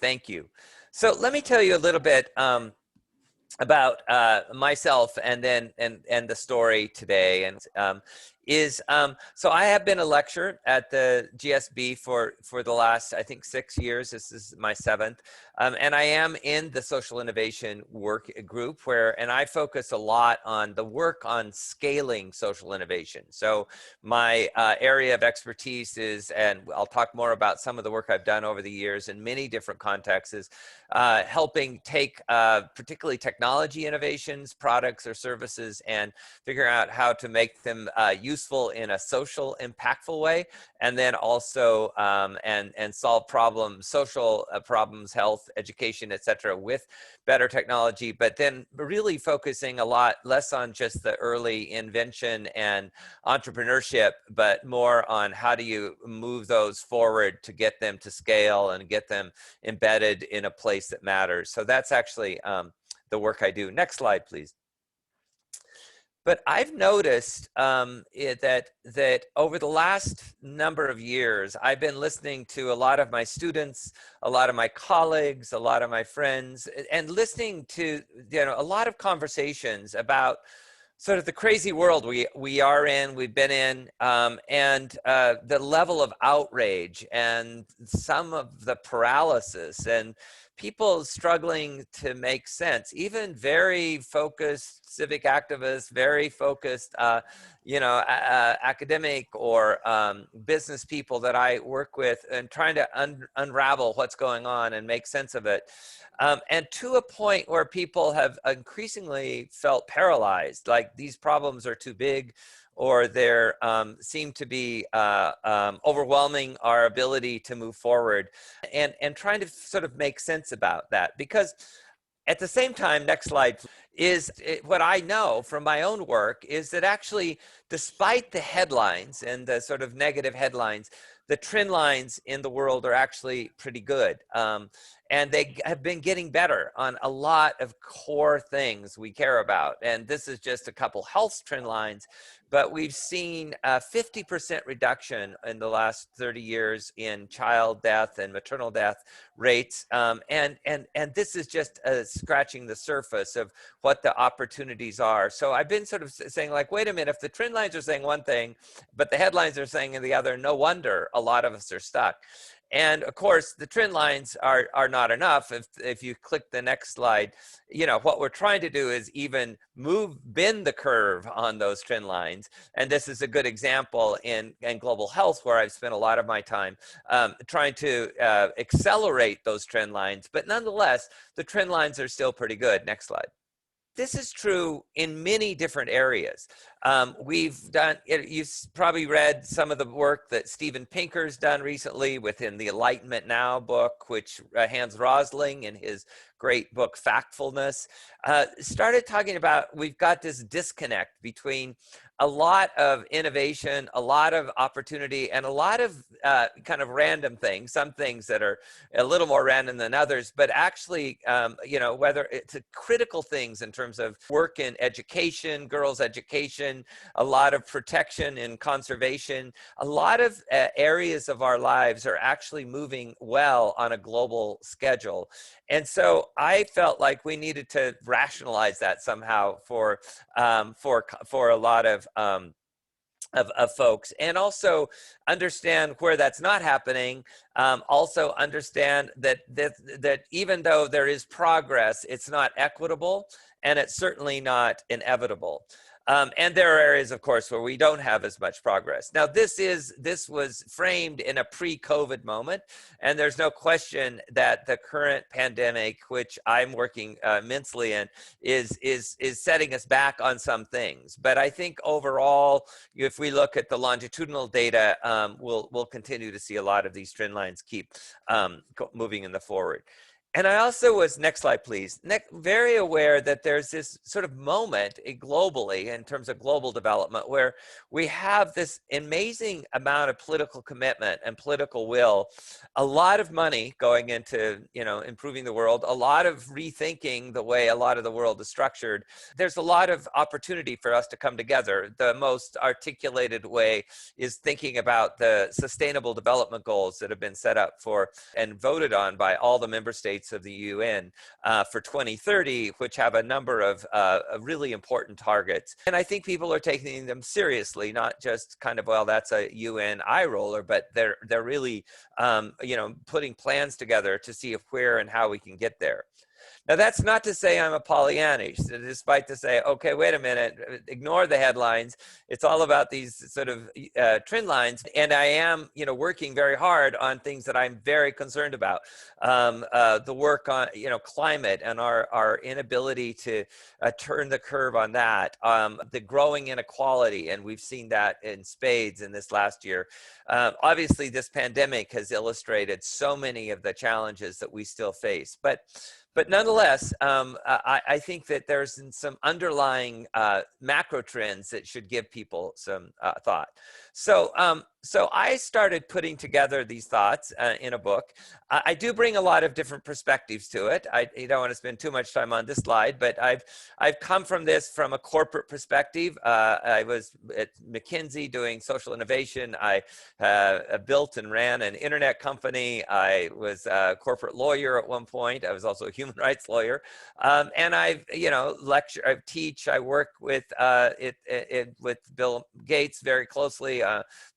Thank you. So let me tell you a little bit about myself, and then and the story today. And so I have been a lecturer at the GSB for the last, I think, 6 years. This is my 7th, and I am in the social innovation work group and I focus a lot on the work on scaling social innovation. So my area of expertise is, and I'll talk more about some of the work I've done over the years in many different contexts, is helping take particularly technology innovations, products or services, and figure out how to make them useful in a social, impactful way, and then also and solve problems, social problems, health, education, etc., with better technology. But then really focusing a lot less on just the early invention and entrepreneurship, but more on how do you move those forward to get them to scale and get them embedded in a place that matters. So that's actually the work I do. Next slide, please. But I've noticed that over the last number of years, I've been listening to a lot of my students, a lot of my colleagues, a lot of my friends, and listening to a lot of conversations about sort of the crazy world we are in, we've been in, and the level of outrage and some of the paralysis and people struggling to make sense, even very focused civic activists, very focused, academic or business people that I work with, and trying to unravel what's going on and make sense of it. And to a point where people have increasingly felt paralyzed, like these problems are too big, or they seem to be overwhelming our ability to move forward, and trying to sort of make sense about that. Because at the same time, next slide, what I know from my own work is that actually, despite the headlines and the sort of negative headlines, the trend lines in the world are actually pretty good. And they have been getting better on a lot of core things we care about. And this is just a couple health trend lines, but we've seen a 50% reduction in the last 30 years in child death and maternal death rates. And this is just scratching the surface of what the opportunities are. So I've been sort of saying, like, wait a minute, if the trend lines are saying one thing, but the headlines are saying the other, no wonder a lot of us are stuck. And of course, the trend lines are not enough. If you click the next slide, what we're trying to do is even bend the curve on those trend lines. And this is a good example in global health, where I've spent a lot of my time trying to accelerate those trend lines. But nonetheless, the trend lines are still pretty good. Next slide. This is true in many different areas. We've done, you've probably read some of the work that Steven Pinker's done recently within the Enlightenment Now book, which Hans Rosling in his great book, Factfulness, started talking about, we've got this disconnect between a lot of innovation, a lot of opportunity, and a lot of kind of random things, some things that are a little more random than others, but actually, whether it's critical things in terms of work in education, girls' education, a lot of protection and conservation, a lot of areas of our lives are actually moving well on a global schedule. And so I felt like we needed to rationalize that somehow for a lot of folks, and also understand where that's not happening. Also understand that even though there is progress, it's not equitable, and it's certainly not inevitable. And there are areas, of course, where we don't have as much progress. Now, this was framed in a pre-COVID moment, and there's no question that the current pandemic, which I'm working immensely in, is setting us back on some things. But I think overall, if we look at the longitudinal data, we'll continue to see a lot of these trend lines keep moving in the forward. And I also was, next slide, please, very aware that there's this sort of moment globally in terms of global development where we have this amazing amount of political commitment and political will, a lot of money going into, improving the world, a lot of rethinking the way a lot of the world is structured. There's a lot of opportunity for us to come together. The most articulated way is thinking about the sustainable development goals that have been set up for and voted on by all the member states of the UN for 2030, which have a number of really important targets. And I think people are taking them seriously, not just kind of, well, that's a UN eye roller, but they're really, putting plans together to see if where and how we can get there. Now, that's not to say I'm a Pollyannish, despite to say, okay, wait a minute, ignore the headlines. It's all about these sort of trend lines. And I am, working very hard on things that I'm very concerned about. The work on, climate and our inability to turn the curve on that. The growing inequality, and we've seen that in spades in this last year. Obviously, this pandemic has illustrated so many of the challenges that we still face. But nonetheless, I think that there's some underlying macro trends that should give people some thought. So I started putting together these thoughts in a book. I do bring a lot of different perspectives to it. I don't want to spend too much time on this slide, but I've come from this from a corporate perspective. I was at McKinsey doing social innovation. I built and ran an internet company. I was a corporate lawyer at one point. I was also a human rights lawyer. And I've, lecture, I teach, I work with with Bill Gates very closely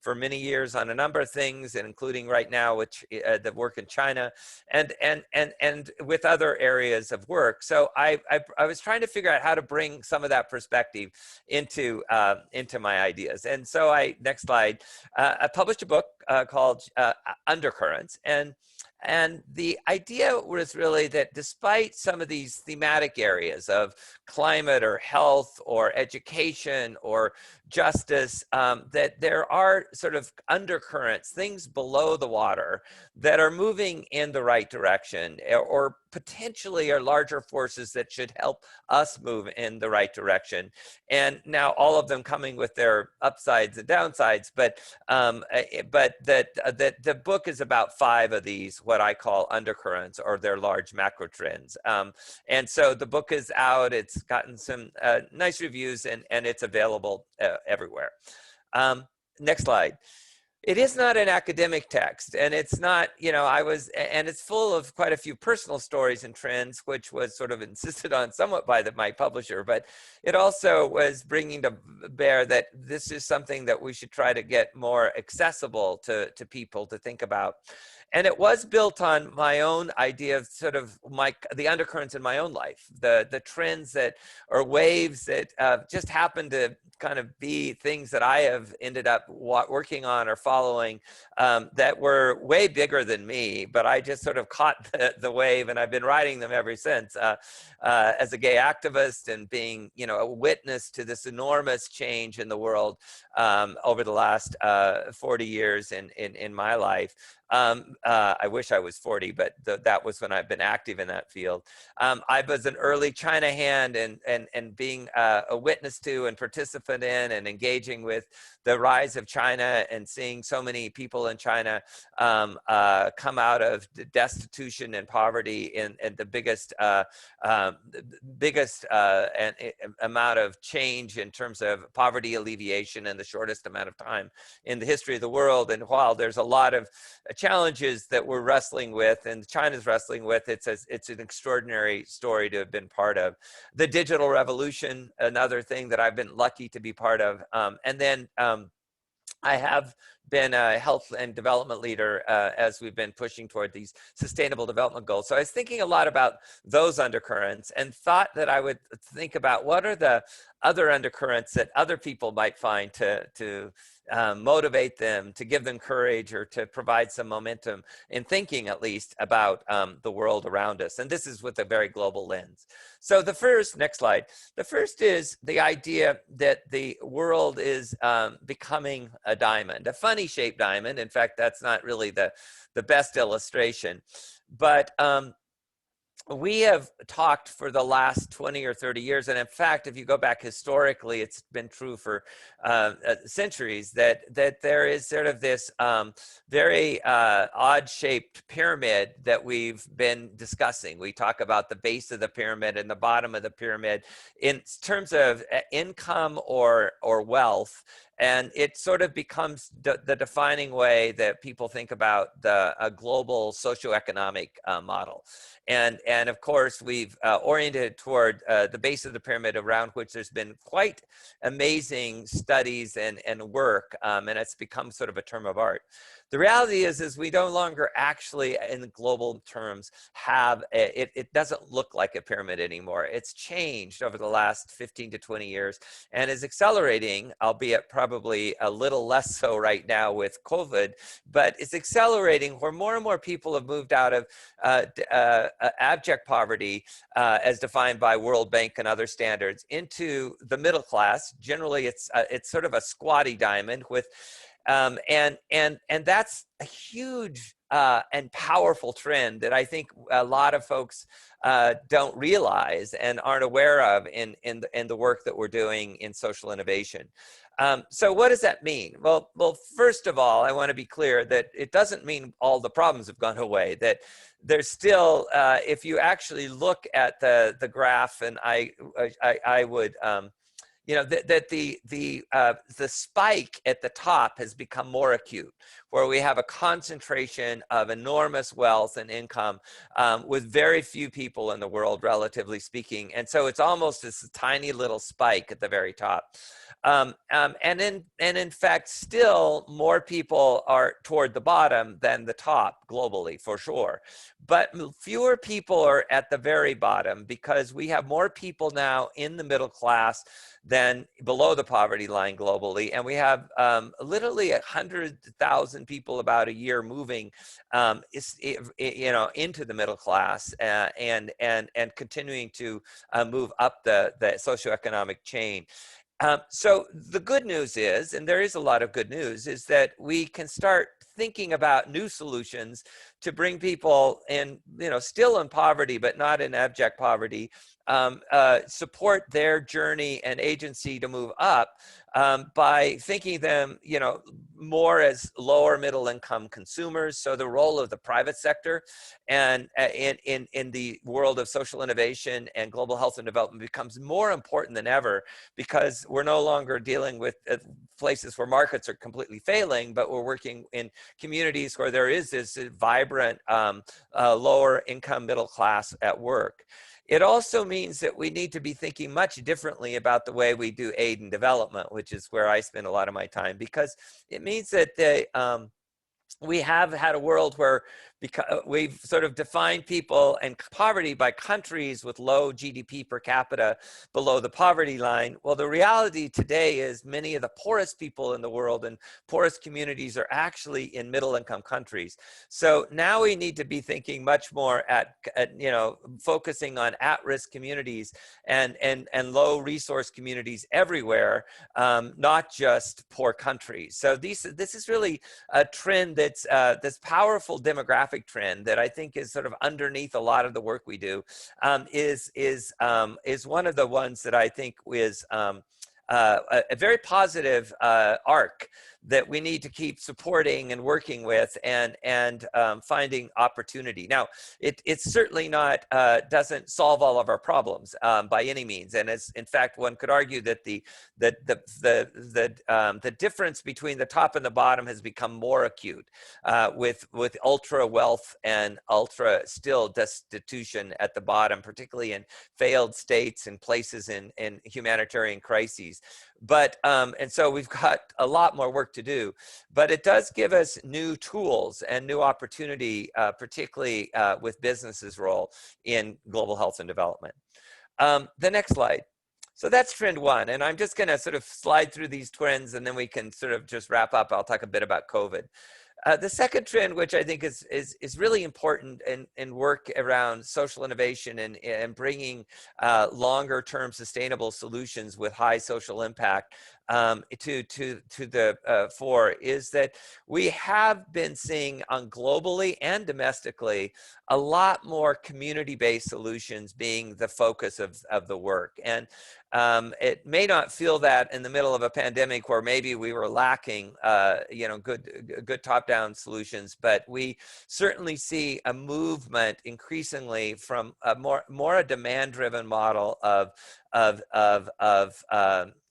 for many years on a number of things, and including right now, which the work in China and with other areas of work. So I was trying to figure out how to bring some of that perspective into my ideas. And so next slide, I published a book called Undercurrents. And the idea was really that despite some of these thematic areas of climate or health or education or justice, that there are sort of undercurrents, things below the water that are moving in the right direction, or potentially are larger forces that should help us move in the right direction. And now all of them coming with their upsides and downsides, but that the book is about 5 of these, what I call undercurrents, or their large macro trends. And so the book is out, it's gotten some nice reviews, and it's available everywhere. Next slide. It is not an academic text, and it's not, and it's full of quite a few personal stories and trends, which was sort of insisted on somewhat by my publisher, but it also was bringing to bear that this is something that we should try to get more accessible to people to think about. And it was built on my own idea of sort of the undercurrents in my own life, the trends that are waves that just happen to kind of be things that I have ended up working on or following that were way bigger than me, but I just sort of caught the wave, and I've been riding them ever since as a gay activist, and being, a witness to this enormous change in the world over the last 40 years in my life. I wish I was 40, but that was when I've been active in that field. I was an early China hand, and being a witness to and participant in and engaging with the rise of China, and seeing so many people in China come out of destitution and poverty in the biggest amount of change in terms of poverty alleviation in the shortest amount of time in the history of the world. And while there's a lot of challenges that we're wrestling with, and China's wrestling with, it's an extraordinary story to have been part of. The digital revolution, another thing that I've been lucky to be part of. And then I have been a health and development leader as we've been pushing toward these sustainable development goals. So I was thinking a lot about those undercurrents, and thought that I would think about what are the other undercurrents that other people might find to motivate them, to give them courage, or to provide some momentum in thinking, at least, about the world around us. And this is with a very global lens. So the first, next slide, the first is the idea that the world is becoming a diamond, a funny shaped diamond. In fact, that's not really the best illustration, but we have talked for the last 20 or 30 years, and in fact, if you go back historically, it's been true for centuries, that there is sort of this very odd-shaped pyramid that we've been discussing. We talk about the base of the pyramid and the bottom of the pyramid in terms of income or wealth. And it sort of becomes the defining way that people think about the global socioeconomic model. And of course, we've oriented toward the base of the pyramid, around which there's been quite amazing studies and work, and it's become sort of a term of art. The reality is we no longer actually, in global terms, have it doesn't look like a pyramid anymore. It's changed over the last 15 to 20 years and is accelerating, albeit probably a little less so right now with COVID, but it's accelerating where more and more people have moved out of abject poverty, as defined by World Bank and other standards, into the middle class. Generally, it's sort of a squatty diamond with and that's a huge and powerful trend that I think a lot of folks don't realize and aren't aware of in the work that we're doing in social innovation. So what does that mean? Well, first of all, I want to be clear that it doesn't mean all the problems have gone away. That there's still, if you actually look at the graph, and I would. You know, that the spike at the top has become more acute, where we have a concentration of enormous wealth and income with very few people in the world, relatively speaking. And so it's almost this tiny little spike at the very top. And in fact, still more people are toward the bottom than the top globally, for sure. But fewer people are at the very bottom, because we have more people now in the middle class than below the poverty line globally. And we have literally 100,000 people about a year moving into the middle class and continuing to move up the socioeconomic chain. So the good news is, and there is a lot of good news, is that we can start thinking about new solutions to bring people in, still in poverty, but not in abject poverty, support their journey and agency to move up by thinking them, more as lower middle income consumers. So the role of the private sector and in the world of social innovation and global health and development becomes more important than ever, because we're no longer dealing with places where markets are completely failing, but we're working in communities where there is this vibrant lower income middle class at work. It also means that we need to be thinking much differently about the way we do aid and development, which is where I spend a lot of my time, because it means that we have had a world where we've sort of defined people and poverty by countries with low GDP per capita below the poverty line. Well, the reality today is many of the poorest people in the world and poorest communities are actually in middle income countries. So now we need to be thinking much more at focusing on at-risk communities and low resource communities everywhere, not just poor countries. So this is really a trend that's this powerful demographic trend that I think is sort of underneath a lot of the work we do, is one of the ones that I think is a very positive arc that we need to keep supporting and working with and finding opportunity. Now, it's certainly not doesn't solve all of our problems by any means, and as in fact one could argue that the difference between the top and the bottom has become more acute with ultra wealth and ultra still destitution at the bottom, particularly in failed states and places in humanitarian crises. But and so we've got a lot more work to do, but it does give us new tools and new opportunity, particularly with businesses' role in global health and development. The next slide. So that's trend one, and I'm just going to sort of slide through these trends, and then we can sort of just wrap up. I'll talk a bit about COVID. The second trend, which I think is really important in work around social innovation and bringing longer term sustainable solutions with high social impact, to the fore is that we have been seeing on globally and domestically a lot more community-based solutions being the focus of the work. And it may not feel that in the middle of a pandemic where maybe we were lacking, good top-down solutions, but we certainly see a movement increasingly from a more a demand-driven model of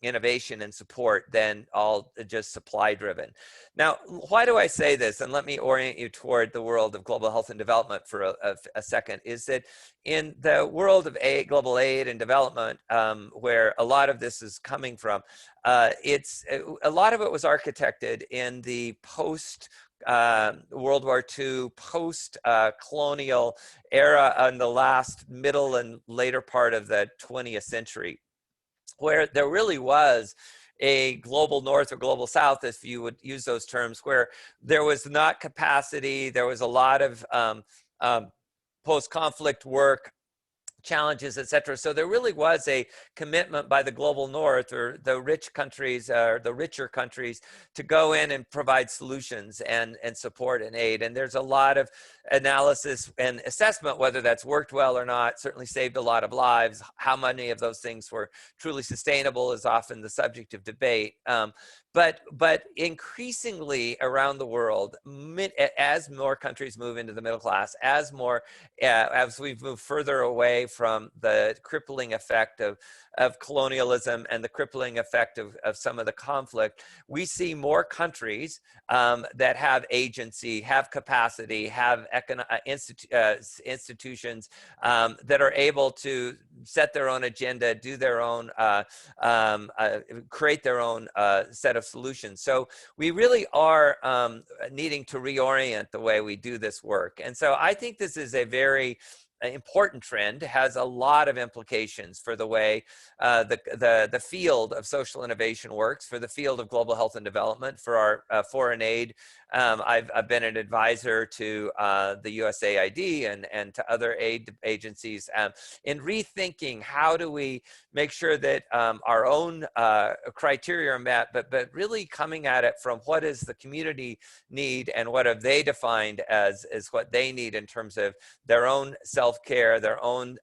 innovation and support than all just supply-driven. Now, why do I say this? And let me orient you toward the world of global health and development for a second. Is that in the world of global aid and development, where a lot of this is coming from, a lot of it was architected in the post World War II, post-colonial era in the last middle and later part of the 20th century, where there really was a global north or global south, if you would use those terms, where there was not capacity, there was a lot of post-conflict work, challenges, et cetera. So there really was a commitment by the global north, or the rich countries, or the richer countries, to go in and provide solutions and support and aid. And there's a lot of analysis and assessment whether that's worked well or not. Certainly saved a lot of lives. How many of those things were truly sustainable is often the subject of debate. But increasingly around the world, as more countries move into the middle class, as we've moved further away from the crippling effect of colonialism and the crippling effect of some of the conflict, we see more countries that have agency, have capacity, have institutions that are able to set their own agenda, do their own, create their own set of solutions. So we really are needing to reorient the way we do this work. And so I think this is a very important trend, has a lot of implications for the way the field of social innovation works, for the field of global health and development, for our foreign aid. I've been an advisor to the USAID and to other aid agencies in rethinking how do we make sure that our own criteria are met, but really coming at it from what is the community need and what have they defined as what they need in terms of their own self-care, their own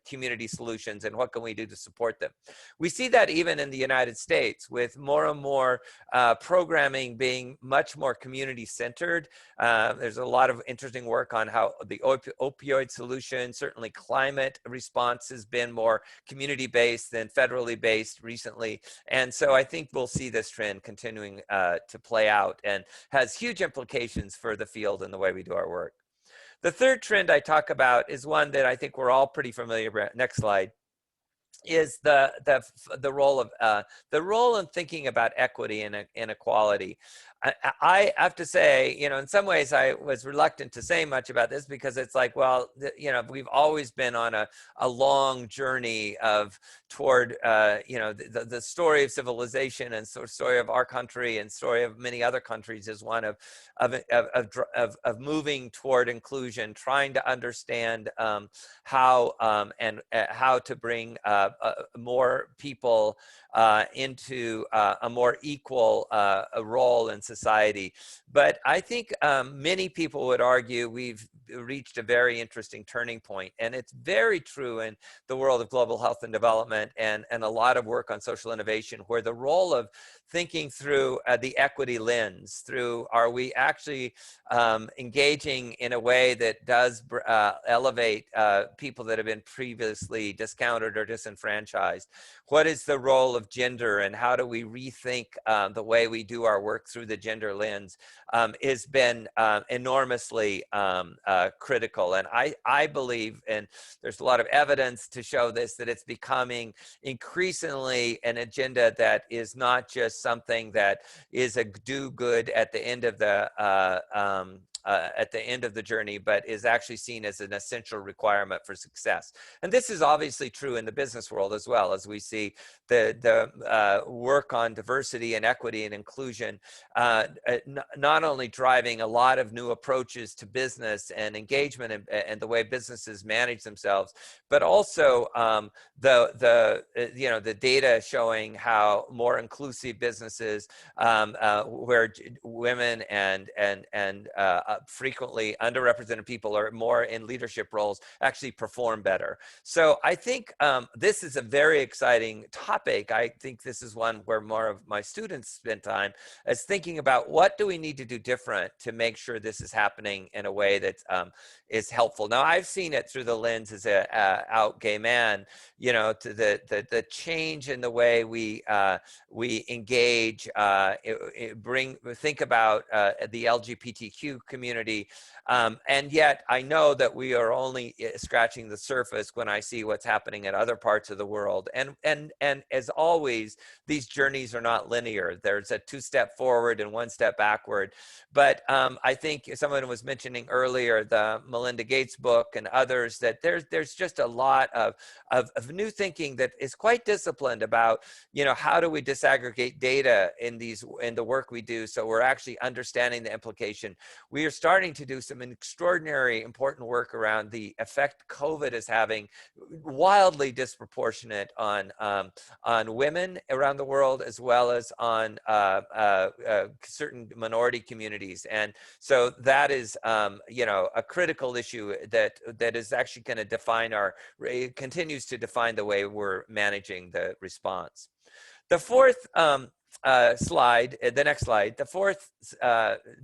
community solutions, and what can we do to support them. We see that even in the United States, with more and more programming being much more community-centered. There's a lot of interesting work on how the opioid solution, certainly climate response, has been more community-based than federally based recently. And so I think we'll see this trend continuing to play out, and has huge implications for the field and the way we do our work. The third trend I talk about is one that I think we're all pretty familiar with. Next slide. Is the role in thinking about equity and inequality. I have to say, in some ways I was reluctant to say much about this, because it's like, well, we've always been on a long journey toward the story of civilization, and story of our country and story of many other countries is one of moving toward inclusion, trying to understand how to bring more people into a more equal role in society. But I think many people would argue we've reached a very interesting turning point, and it's very true in the world of global health and development, and a lot of work on social innovation, where the role of thinking through the equity lens, through are we actually engaging in a way that does elevate people that have been previously discounted or disenfranchised? What is the role of gender, and how do we rethink the way we do our work through the gender lens? Has been enormously critical. And I believe, and there's a lot of evidence to show this, that it's becoming increasingly an agenda that is not just something that is a do good at the end of the at the end of the journey, but is actually seen as an essential requirement for success. And this is obviously true in the business world as well, as we see the work on diversity and equity and inclusion not only driving a lot of new approaches to business and engagement and the way businesses manage themselves, but also the data showing how more inclusive businesses where women and frequently underrepresented people are more in leadership roles actually perform better. So I think this is a very exciting topic. I think this is one where more of my students spend time as thinking about what do we need to do different to make sure this is happening in a way that is helpful. Now, I've seen it through the lens as a out gay man, you know, to the change in the way we engage, think about the LGBTQ community, and yet I know that we are only scratching the surface when I see what's happening in other parts of the world. And as always, these journeys are not linear. There's a 2-step forward and 1 step backward. But I think someone was mentioning earlier the Melinda Gates book and others, that there's just a lot of new thinking that is quite disciplined about, you know, how do we disaggregate data in the work we do, so we're actually understanding the implication. We are starting to do some extraordinary important work around the effect COVID is having, wildly disproportionate on women around the world, as well as on certain minority communities. And so that is, you know, a critical issue that is actually going to define it continues to define the way we're managing the response. The fourth slide, the next slide, the fourth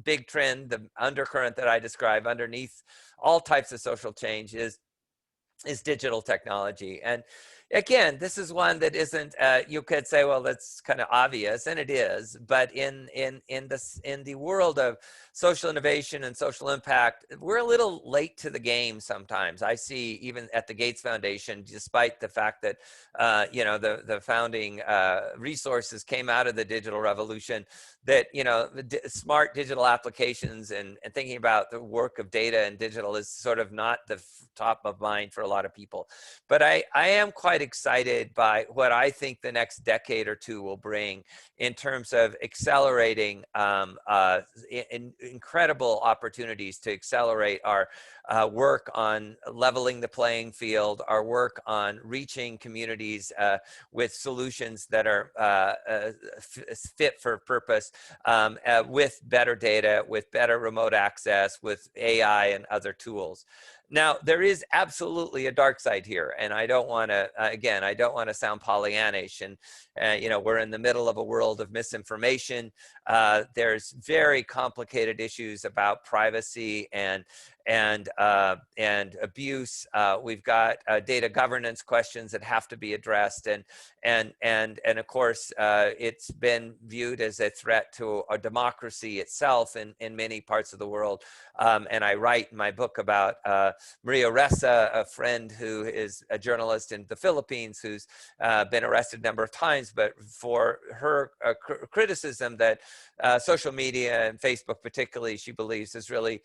big trend, the undercurrent that I describe underneath all types of social change is digital technology. And again, this is one that isn't, you could say, well, that's kind of obvious, and it is, but in the world of social innovation and social impact, we're a little late to the game sometimes. I see even at the Gates Foundation, despite the fact that, you know, the founding resources came out of the digital revolution, that, you know, smart digital applications and thinking about the work of data and digital is sort of not the top of mind for a lot of people. But I am quite excited by what I think the next decade or two will bring in terms of accelerating incredible opportunities to accelerate our work on leveling the playing field, our work on reaching communities with solutions that are fit for purpose, with better data, with better remote access, with AI and other tools. Now, there is absolutely a dark side here, and I don't want to, again, I don't want to sound Pollyannish, and you know, we're in the middle of a world of misinformation. There's very complicated issues about privacy and abuse. We've got data governance questions that have to be addressed, and of course, it's been viewed as a threat to our democracy itself in many parts of the world. And I write in my book about Maria Ressa, a friend who is a journalist in the Philippines who's been arrested a number of times, but for her criticism that social media and Facebook particularly, she believes, has really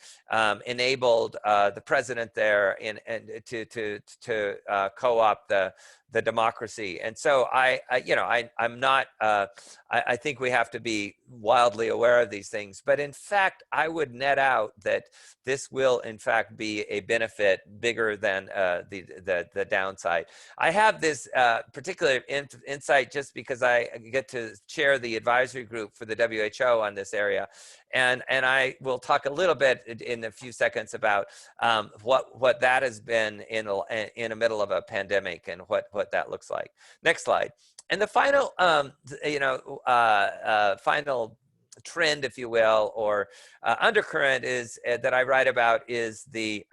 enabled the president there to co-opt the democracy. And so I'm not, I think we have to be wildly aware of these things, but in fact, I would net out that this will in fact be a benefit bigger than the downside. I have this particular insight just because I get to chair the advisory group for the WHO on this area. And I will talk a little bit in a few seconds about what that has been in the middle of a pandemic and what that looks like. Next slide. And the final, final trend, if you will, or undercurrent is that I write about is the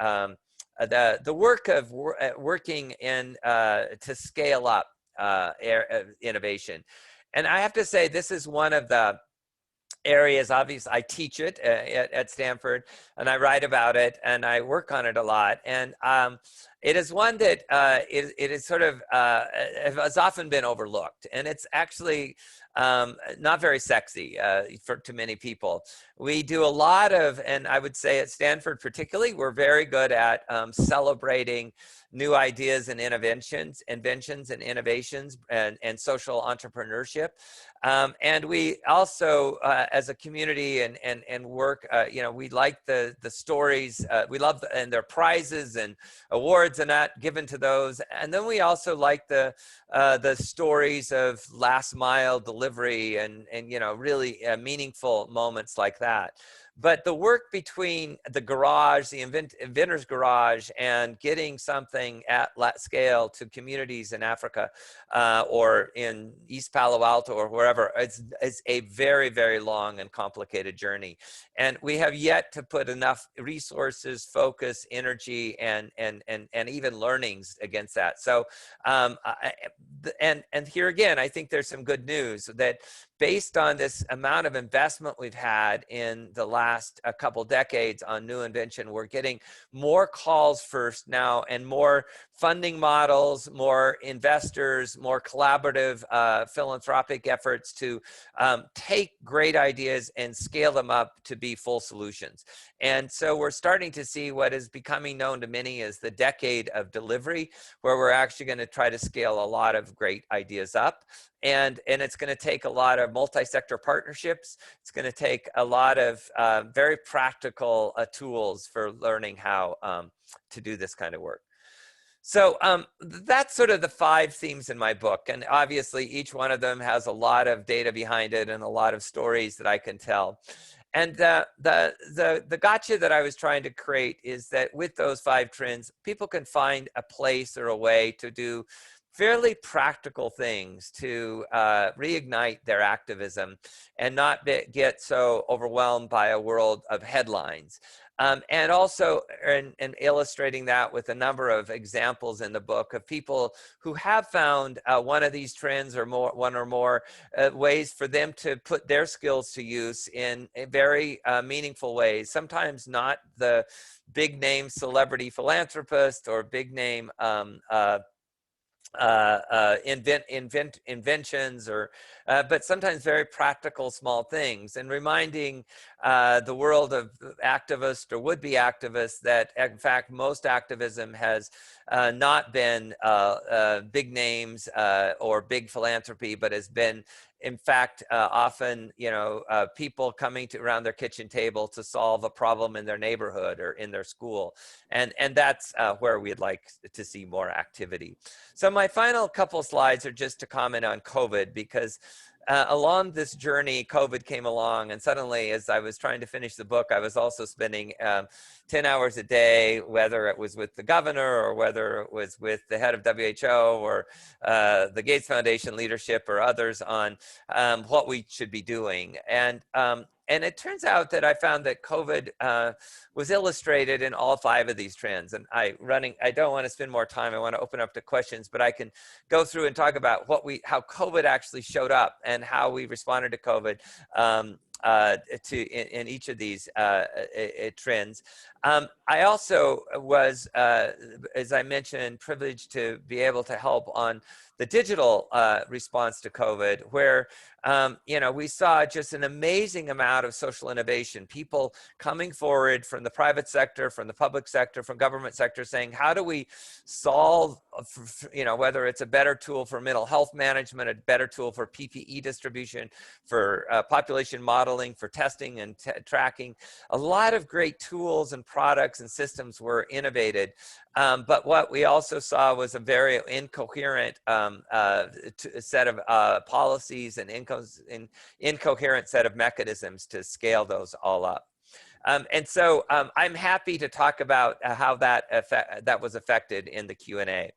work of working in to scale up innovation. And I have to say, this is one of the areas, obviously, I teach it at Stanford, and I write about it, and I work on it a lot. And it is one that it is sort of has often been overlooked, and it's actually not very sexy to many people. We do a lot of, and I would say at Stanford particularly, we're very good at celebrating new ideas and inventions and innovations and social entrepreneurship. And we also, as a community and work, you know, we like the stories, we love and their prizes and awards and that given to those. And then we also like the stories of last mile delivery and you know, really meaningful moments like that. But the work between the garage, the inventor's garage, and getting something at scale to communities in Africa or in East Palo Alto or wherever, it's a very, very long and complicated journey. And we have yet to put enough resources, focus, energy, and even learnings against that. So, and here again, I think there's some good news that based on this amount of investment we've had in the last couple decades on new invention, we're getting more calls first now and more funding models, more investors, more collaborative philanthropic efforts to take great ideas and scale them up to be full solutions. And so we're starting to see what is becoming known to many as the decade of delivery, where we're actually going to try to scale a lot of great ideas up. And it's going to take a lot of multi-sector partnerships. It's going to take a lot of very practical tools for learning how to do this kind of work. So that's sort of the 5 themes in my book. And obviously each one of them has a lot of data behind it and a lot of stories that I can tell. And the gotcha that I was trying to create is that with those 5 trends, people can find a place or a way to do fairly practical things to reignite their activism and not get so overwhelmed by a world of headlines. And also and illustrating that with a number of examples in the book of people who have found one of these trends or more, one or more ways for them to put their skills to use in very meaningful ways. Sometimes not the big name celebrity philanthropist or big name inventions or but sometimes very practical small things, and reminding the world of activists or would-be activists that in fact most activism has not been big names or big philanthropy, but has been in fact often, you know, people coming to around their kitchen table to solve a problem in their neighborhood or in their school, and that's where we'd like to see more activity. So my final couple slides are just to comment on COVID, because along this journey, COVID came along, and suddenly, as I was trying to finish the book, I was also spending 10 hours a day, whether it was with the governor or whether it was with the head of WHO or the Gates Foundation leadership or others on what we should be doing. And it turns out that I found that COVID was illustrated in all 5 of these trends. And I don't want to spend more time. I want to open up to questions, but I can go through and talk about how COVID actually showed up and how we responded to COVID in each of these trends. I also was, as I mentioned, privileged to be able to help on the digital response to COVID, where you know, we saw just an amazing amount of social innovation, people coming forward from the private sector, from the public sector, from government sector, saying, how do we solve, you know, whether it's a better tool for mental health management, a better tool for PPE distribution, for population modeling, for testing and tracking. A lot of great tools and products and systems were innovated. But what we also saw was a very incoherent set of policies and incoherent set of mechanisms to scale those all up. And so I'm happy to talk about how that was affected in the Q&A.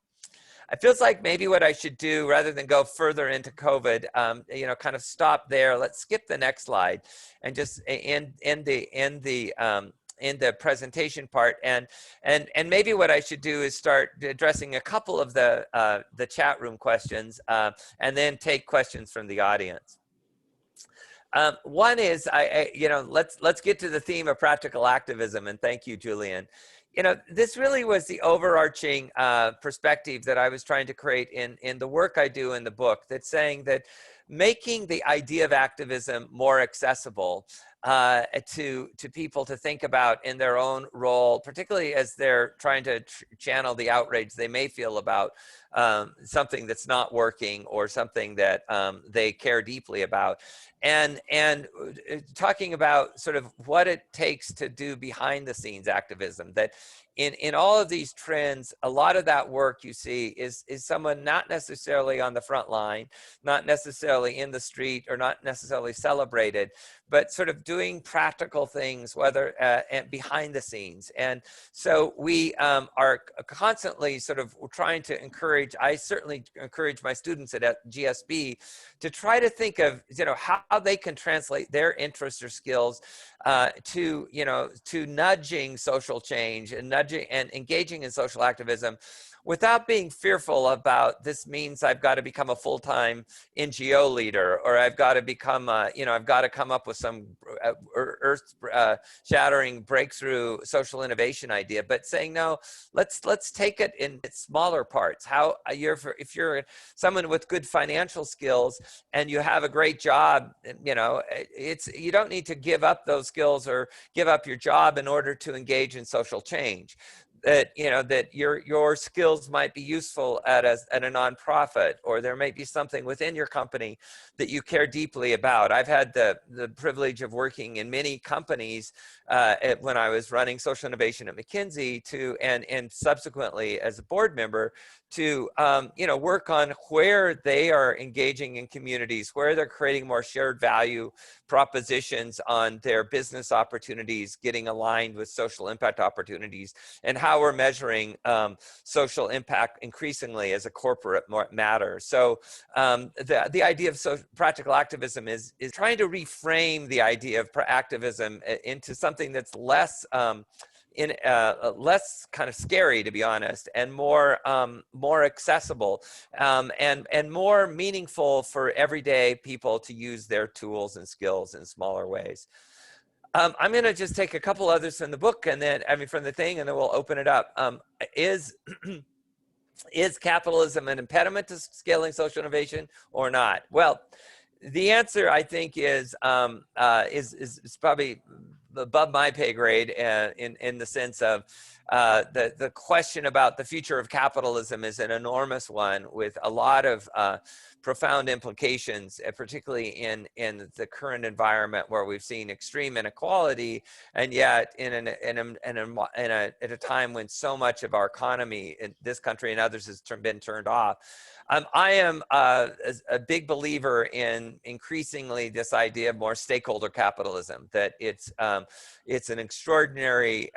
It feels like maybe what I should do, rather than go further into COVID, you know, kind of stop there. Let's skip the next slide and just end the presentation part, and maybe what I should do is start addressing a couple of the chat room questions, and then take questions from the audience. One is, you know, let's get to the theme of practical activism, and thank you, Julian. You know, this really was the overarching perspective that I was trying to create in the work I do in the book, that's saying that making the idea of activism more accessible to people to think about in their own role, particularly as they're trying to channel the outrage they may feel about something that's not working or something that they care deeply about. And talking about sort of what it takes to do behind the scenes activism, that in all of these trends, a lot of that work you see is someone not necessarily on the front line, not necessarily in the street, or not necessarily celebrated, but sort of doing practical things, whether and behind the scenes. And so we are constantly sort of trying to encourage, I certainly encourage my students at GSB to try to think of, how they can translate their interests or skills to nudging social change and nudging and engaging in social activism without being fearful about, this means I've got to become a full-time NGO leader, or I've got to become, I've got to come up with some earth-shattering breakthrough social innovation idea, but saying, no, let's take it in its smaller parts. How if you're someone with good financial skills and you have a great job, you don't need to give up those skills or give up your job in order to engage in social change. That that your skills might be useful at a nonprofit, or there may be something within your company that you care deeply about. I've had the privilege of working in many companies when I was running social innovation at McKinsey, and subsequently as a board member, to work on where they are engaging in communities, where they're creating more shared value propositions on their business opportunities, getting aligned with social impact opportunities, and how we're measuring social impact increasingly as a corporate matter. So the idea of practical activism is trying to reframe the idea of activism into something that's less less kind of scary, to be honest, and more accessible, and more meaningful for everyday people to use their tools and skills in smaller ways. I'm going to just take a couple others from the book, and then from the thing, and then we'll open it up. Is capitalism an impediment to scaling social innovation or not? Well, the answer, I think, is probably above my pay grade, in the sense of the question about the future of capitalism is an enormous one with a lot of profound implications, particularly in the current environment where we've seen extreme inequality, and yet at a time when so much of our economy in this country and others has been turned off. I am a big believer in increasingly this idea of more stakeholder capitalism, that it's an extraordinary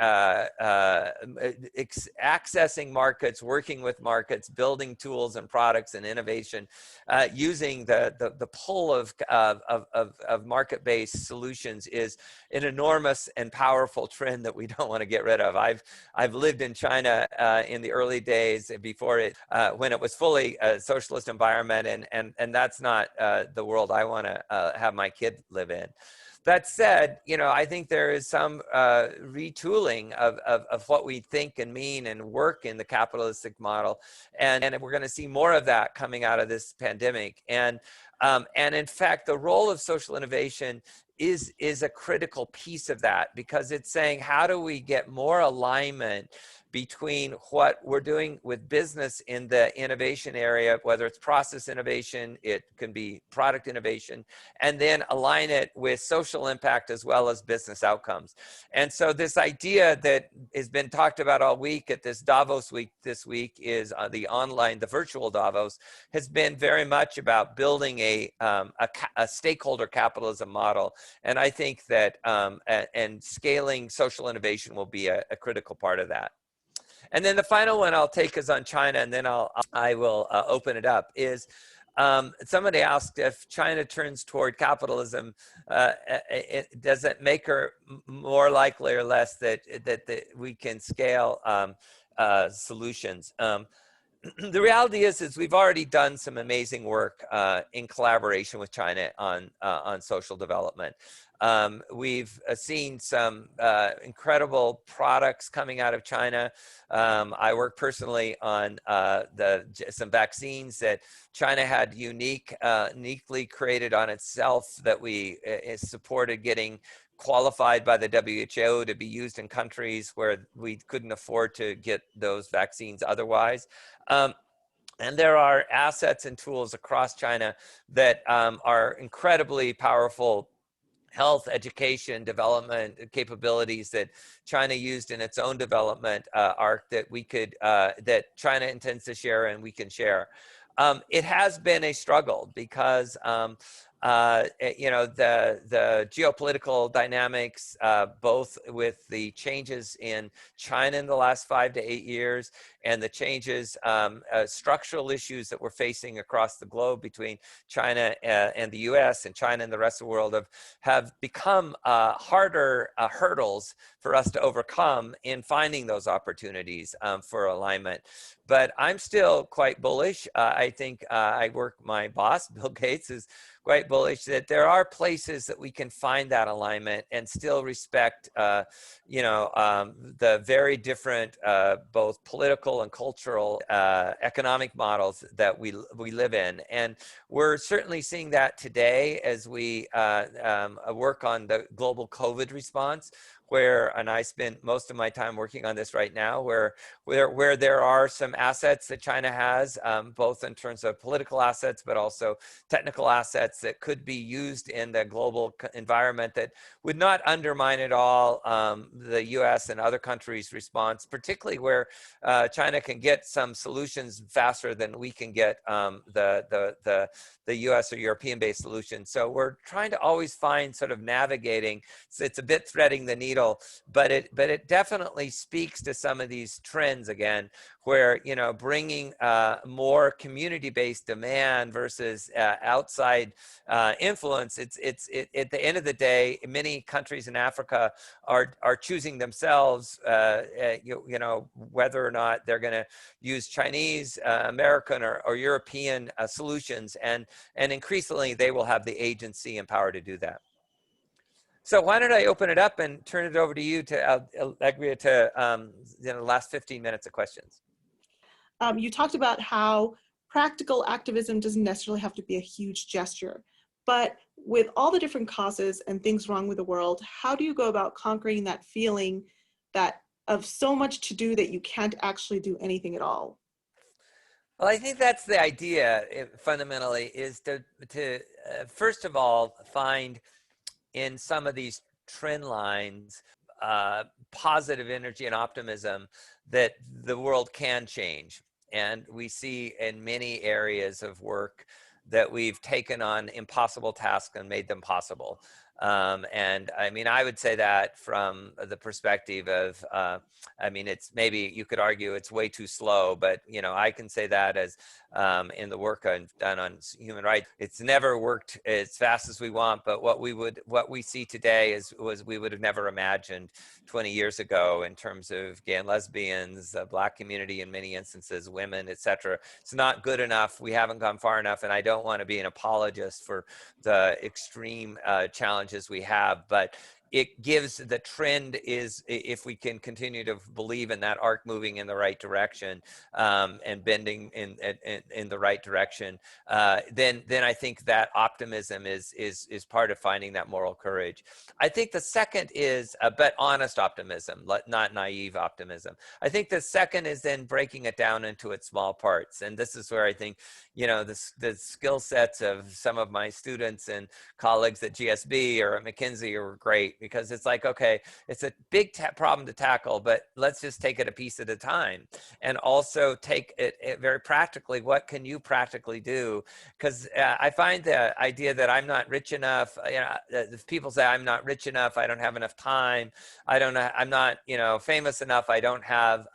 accessing markets, working with markets, building tools and products and innovation, using the pull of market-based solutions is an enormous and powerful trend that we don't want to get rid of. I've lived in China in the early days before it, when it was fully a socialist environment, and that's not the world I want to have my kid live in. That said, I think there is some retooling of what we think and mean and work in the capitalistic model, and we're going to see more of that coming out of this pandemic. And in fact, the role of social innovation is a critical piece of that, because it's saying, how do we get more alignment between what we're doing with business in the innovation area, whether it's process innovation, it can be product innovation, and then align it with social impact as well as business outcomes. And so this idea that has been talked about all week at this Davos week this week is the virtual Davos, has been very much about building a stakeholder capitalism model. And I think that and scaling social innovation will be a critical part of that. And then the final one I'll take is on China, and then I will open it up. Is somebody asked, if China turns toward capitalism, does it make her more likely or less that we can scale solutions? The reality is we've already done some amazing work in collaboration with China on social development. We've seen some incredible products coming out of China. I work personally on some vaccines that China had uniquely created on itself that we supported getting qualified by the WHO to be used in countries where we couldn't afford to get those vaccines otherwise. And there are assets and tools across China that are incredibly powerful health, education, development capabilities that China used in its own development arc that we could, that China intends to share and we can share. It has been a struggle because the geopolitical dynamics, both with the changes in China in the last 5 to 8 years and the changes, structural issues that we're facing across the globe between China and the US and China and the rest of the world have become harder hurdles for us to overcome in finding those opportunities for alignment. But I'm still quite bullish. I think my boss, Bill Gates, is quite bullish that there are places that we can find that alignment and still respect, the very different, both political and cultural, economic models that we live in. And we're certainly seeing that today as we work on the global COVID response, and I spend most of my time working on this right now, where there are some assets that China has, both in terms of political assets, but also technical assets that could be used in the global environment that would not undermine at all the US and other countries' response, particularly where China can get some solutions faster than we can get the US or European-based solutions. So we're trying to always find sort of navigating. So it's a bit threading the needle, but it definitely speaks to some of these trends again, where bringing more community-based demand versus outside influence. It's at the end of the day, many countries in Africa are choosing themselves, whether or not they're going to use Chinese, American, or European solutions, and increasingly they will have the agency and power to do that. So why don't I open it up and turn it over to you, to Allegra, to the last 15 minutes of questions. You talked about how practical activism doesn't necessarily have to be a huge gesture, but with all the different causes and things wrong with the world, how do you go about conquering that feeling of so much to do that you can't actually do anything at all? Well, I think that's the idea, fundamentally, is to first of all, find in some of these trend lines positive energy and optimism that the world can change. And we see in many areas of work that we've taken on impossible tasks and made them possible. And I mean, I would say that from the perspective of, it's maybe you could argue it's way too slow, but I can say that as in the work I've done on human rights, it's never worked as fast as we want. But what we see today was we would have never imagined 20 years ago in terms of gay and lesbians, the Black community in many instances, women, etc. It's not good enough. We haven't gone far enough, and I don't want to be an apologist for the extreme challenges we have, but it gives the trend is, if we can continue to believe in that arc moving in the right direction, and bending in the right direction, then I think that optimism is part of finding that moral courage. I think the second is but honest optimism, not naive optimism. I think the second is then breaking it down into its small parts, and this is where I think the skill sets of some of my students and colleagues at GSB or at McKinsey are great, because it's like, okay, it's a big problem to tackle, but let's just take it a piece at a time, and also take it very practically. What can you practically do? Because I find the idea that I'm not rich enough, people say I'm not rich enough, I don't have enough time, I'm not famous enough, I don't have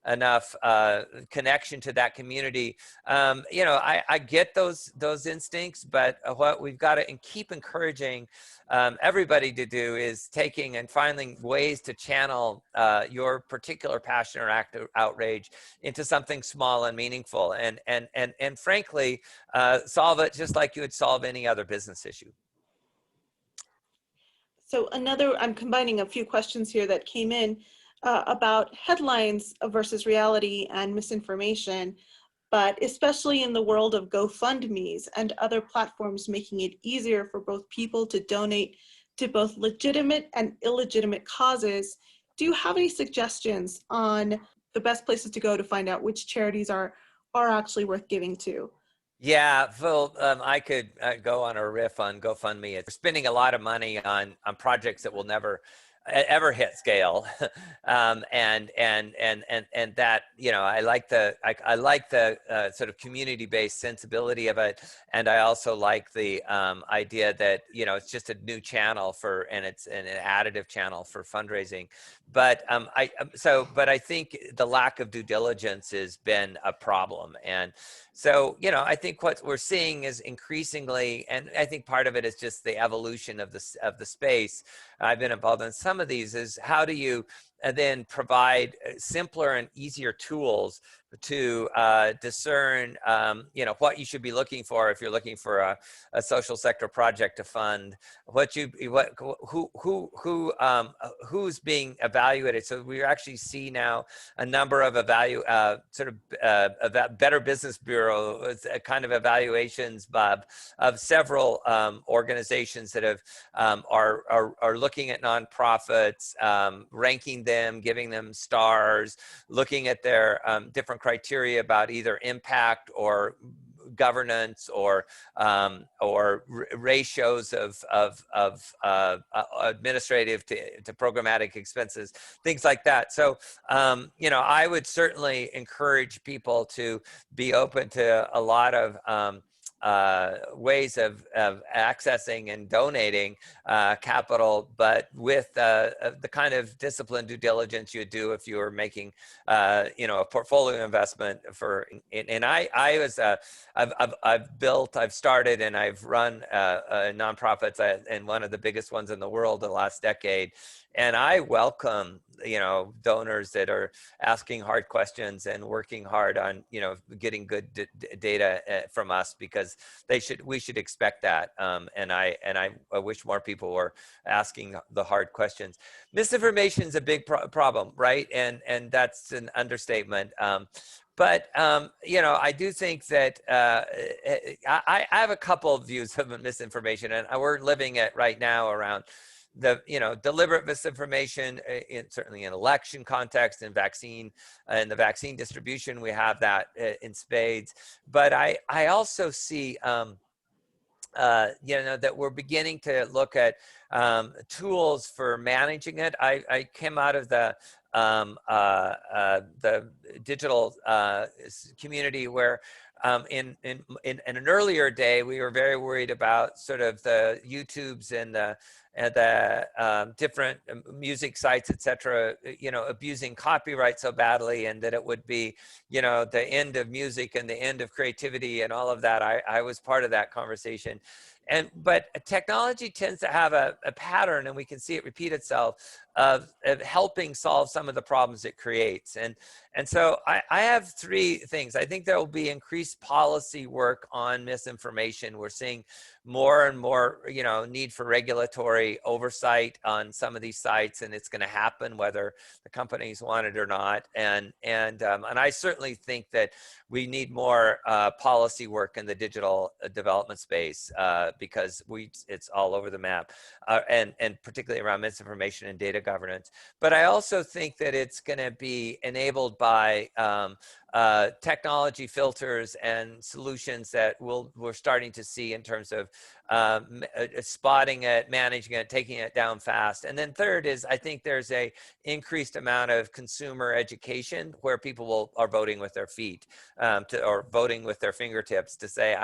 enough connection to that community. I get those instincts, but what we've got to keep encouraging everybody to do is taking and finding ways to channel your particular passion or outrage into something small and meaningful, and frankly, solve it just like you would solve any other business issue. So I'm combining a few questions here that came in about headlines versus reality and misinformation, but especially in the world of GoFundMe's and other platforms making it easier for both people to donate to both legitimate and illegitimate causes. Do you have any suggestions on the best places to go to find out which charities are actually worth giving to? Yeah, Phil, I could go on a riff on GoFundMe. It's spending a lot of money on projects that will never ever hit scale, and that, you know, I like the sort of community-based sensibility of it, and I also like the idea that, you know, it's just a new channel and it's an additive channel for fundraising. But but I think the lack of due diligence has been a problem, and so, you know, I think what we're seeing is increasingly, and I think part of it is just the evolution of the space. I've been involved in some of these. Is how do you then provide simpler and easier tools to discern, you know, what you should be looking for if you're looking for a social sector project to fund, who's being evaluated. So we actually see now a number of Better Business Bureau kind of evaluations, Bob, of several organizations that have are looking at nonprofits, ranking them, giving them stars, looking at their different criteria about either impact or governance or ratios of administrative to programmatic expenses, things like that. So, you know, I would certainly encourage people to be open to a lot of ways of accessing and donating capital, but with the kind of disciplined due diligence you would do if you were making, you know, a portfolio investment for. And I've started, and I've run nonprofits, and one of the biggest ones in the world in the last decade. And I welcome, you know, donors that are asking hard questions and working hard on, you know, getting good data from us, because we should expect that. And I wish more people were asking the hard questions. Misinformation is a big problem, right? And that's an understatement. But, you know, I do think that I have a couple of views of misinformation, and we're living it right now around the, you know, deliberate misinformation, certainly in election context and vaccine and the vaccine distribution, we have that in spades. But I also see, you know, that we're beginning to look at tools for managing it. I came out of the digital community where in an earlier day, we were very worried about sort of the YouTubes and the different music sites, etc., you know, abusing copyright so badly, and that it would be, you know, the end of music and the end of creativity and all of that. I was part of that conversation. But technology tends to have a pattern, and we can see it repeat itself, of helping solve some of the problems it creates. And so I have three things. I think there will be increased policy work on misinformation. We're seeing more and more, you know, need for regulatory oversight on some of these sites, and it's going to happen whether the companies want it or not. And I certainly think that we need more policy work in the digital development space, because it's all over the map, and particularly around misinformation and data governance. But I also think that it's going to be enabled by technology filters and solutions that we're starting to see in terms of spotting it, managing it, taking it down fast. And then third is, I think there's a increased amount of consumer education where people are voting with their feet, or voting with their fingertips, to say,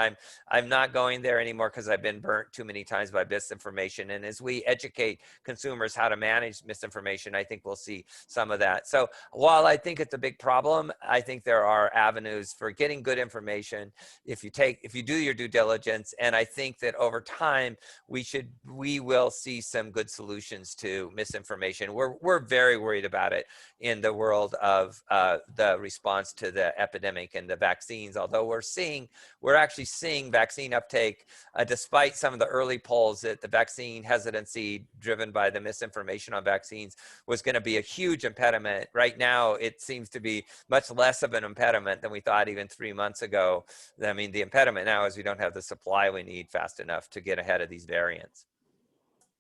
I'm not going there anymore because I've been burnt too many times by misinformation. And as we educate consumers how to manage misinformation, I think we'll see some of that. So while I think it's a big problem, I think there there are avenues for getting good information if you do your due diligence. And I think that over time we will see some good solutions to misinformation. We're very worried about it in the world of the response to the epidemic and the vaccines, although we're actually seeing vaccine uptake, despite some of the early polls that the vaccine hesitancy driven by the misinformation on vaccines was going to be a huge impediment. Right now, it seems to be much less of an impediment than we thought even 3 months ago. I mean, the impediment now is we don't have the supply we need fast enough to get ahead of these variants.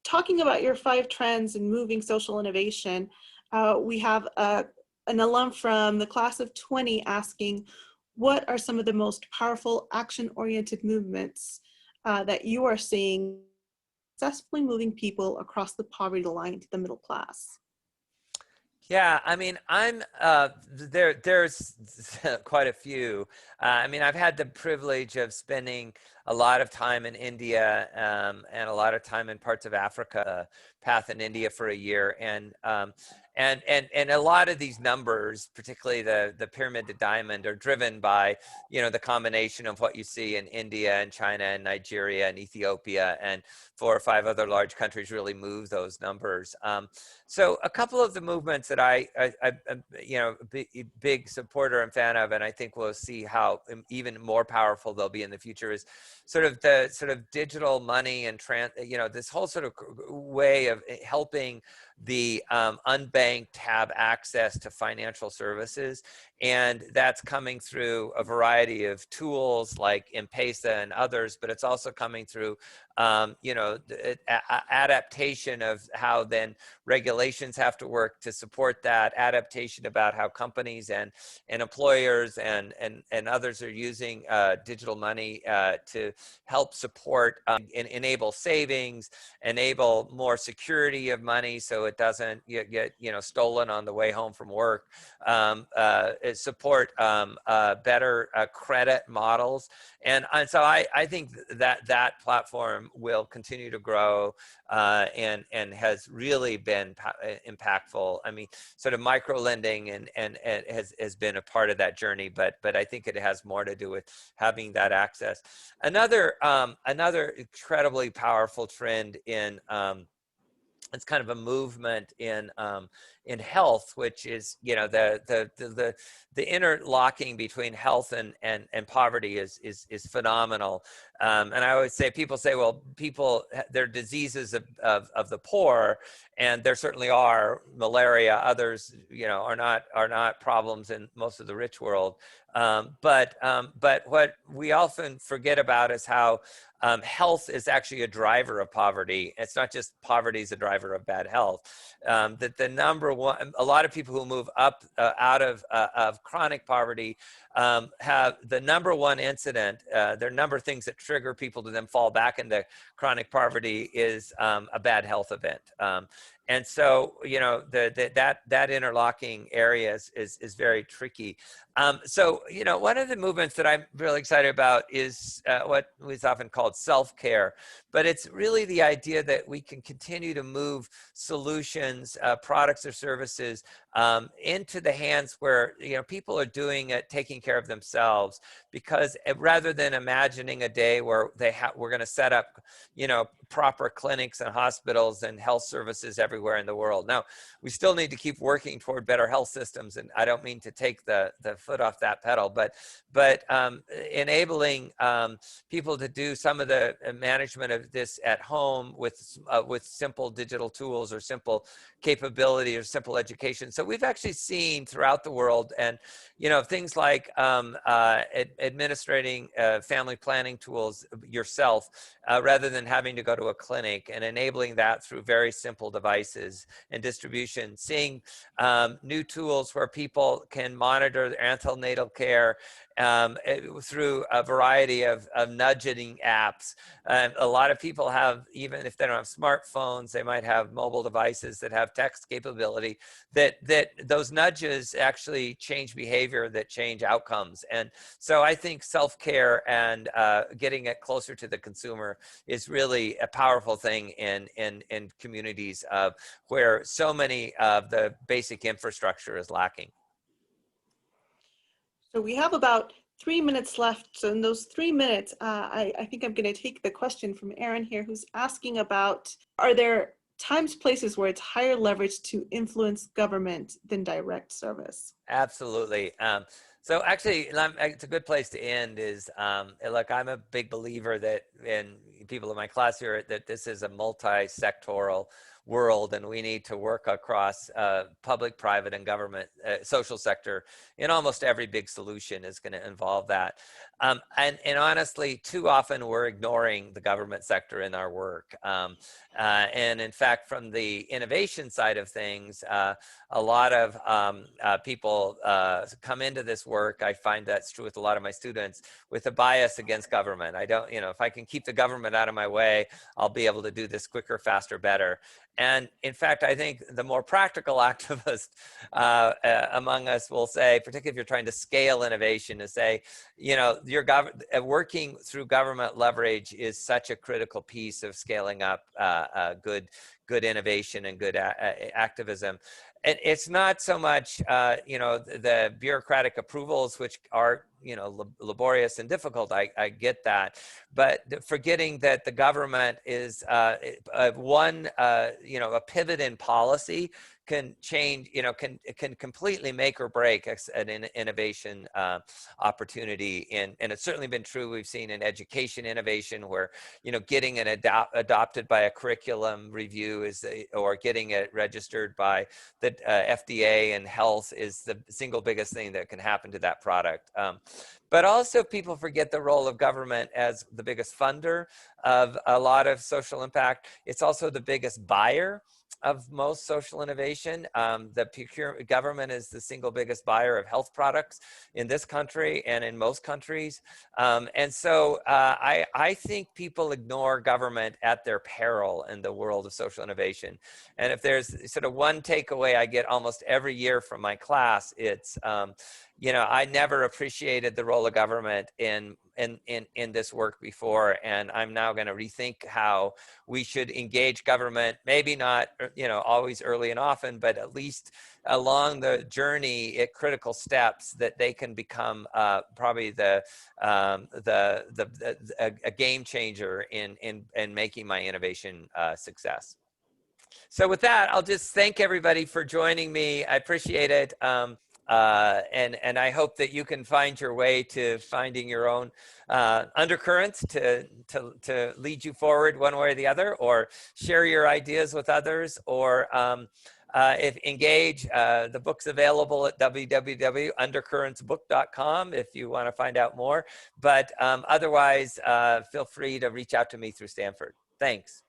Talking about your 5 trends and moving social innovation, we have an alum from the class of 20 asking, what are some of the most powerful action-oriented movements that you are seeing successfully moving people across the poverty line to the middle class? Yeah, I mean, there's quite a few. I mean, I've had the privilege of spending a lot of time in India and a lot of time in parts of Africa, path in India for a year. And a lot of these numbers, particularly the pyramid to diamond, are driven by, the combination of what you see in India and China and Nigeria and Ethiopia, and 4 or 5 other large countries really move those numbers. So a couple of the movements that I'm big supporter and fan of, and I think we'll see how even more powerful they'll be in the future, is sort of digital money and this whole sort of way of helping the unbanked have access to financial services. And that's coming through a variety of tools like M-Pesa and others, but it's also coming through adaptation of how then regulations have to work to support that, adaptation about how companies and employers and others are using digital money to help support and enable savings, enable more security of money so it doesn't get stolen on the way home from work, support better credit models. And so I think that platform will continue to grow and has really been impactful. I mean, sort of micro lending and has been a part of that journey, but I think it has more to do with having that access. Another incredibly powerful trend in it's kind of a movement in health, which is the interlocking between health and poverty is phenomenal. And I always say, people say, well, they're diseases of the poor, and there certainly are malaria. Others, are not problems in most of the rich world. But what we often forget about is how health is actually a driver of poverty. It's not just poverty is a driver of bad health. That the number one, a lot of people who move up out of chronic poverty have the number one incident. There are a number of things that trigger people to then fall back into chronic poverty is a bad health event. And so, that interlocking area is very tricky. So, one of the movements that I'm really excited about is what is often called self-care, but it's really the idea that we can continue to move solutions, products or services into the hands where, people are doing it, taking care of themselves, because rather than imagining a day where we're going to set up, proper clinics and hospitals and health services everywhere in the world. Now, we still need to keep working toward better health systems, and I don't mean to take the foot off that pedal, but enabling people to do some of the management of this at home with simple digital tools or simple capability or simple education. So we've actually seen throughout the world, and things like administrating family planning tools yourself rather than having to go to a clinic, and enabling that through very simple devices and distribution. Seeing new tools where people can monitor their antenatal care through a variety of nudging apps. A lot of people have, even if they don't have smartphones, they might have mobile devices that have text capability, that those nudges actually change behavior, that change outcomes. And so I think self-care and getting it closer to the consumer is really a powerful thing in communities where so many of the basic infrastructure is lacking. So we have about 3 minutes left. So in those 3 minutes, I think I'm going to take the question from Aaron here, who's asking about, are there times, places where it's higher leverage to influence government than direct service? Absolutely. So actually, it's a good place to end is, look, I'm a big believer that, and people in my class here, that this is a multi-sectoral world, and we need to work across public, private, and government, social sector. In almost every big solution is going to involve that. And honestly, too often we're ignoring the government sector in our work. And in fact, from the innovation side of things, a lot of people come into this work. I find that's true with a lot of my students, with a bias against government. I don't, if I can keep the government out of my way, I'll be able to do this quicker, faster, better. And in fact, I think the more practical activist among us will say, particularly if you're trying to scale innovation, to say, your working through government leverage is such a critical piece of scaling up good innovation and good activism. And it's not so much, the bureaucratic approvals, which are, laborious and difficult. I get that, but forgetting that the government is a pivot in policy can change, can completely make or break an innovation opportunity. And it's certainly been true. We've seen in education innovation where, getting it adopted by a curriculum review or getting it registered by the FDA and health is the single biggest thing that can happen to that product. But also people forget the role of government as the biggest funder of a lot of social impact. It's also the biggest buyer of most social innovation. The government is the single biggest buyer of health products in this country and in most countries. And so I think people ignore government at their peril in the world of social innovation. And if there's sort of one takeaway I get almost every year from my class, it's, I never appreciated the role of government in this work before, and I'm now going to rethink how we should engage government, maybe not, always early and often, but at least along the journey at critical steps that they can become probably a game changer in making my innovation success. So with that, I'll just thank everybody for joining me. I appreciate it. And I hope that you can find your way to finding your own undercurrents to lead you forward one way or the other, or share your ideas with others, or if engage. The book's available at www.undercurrentsbook.com if you want to find out more. But otherwise, feel free to reach out to me through Stanford. Thanks.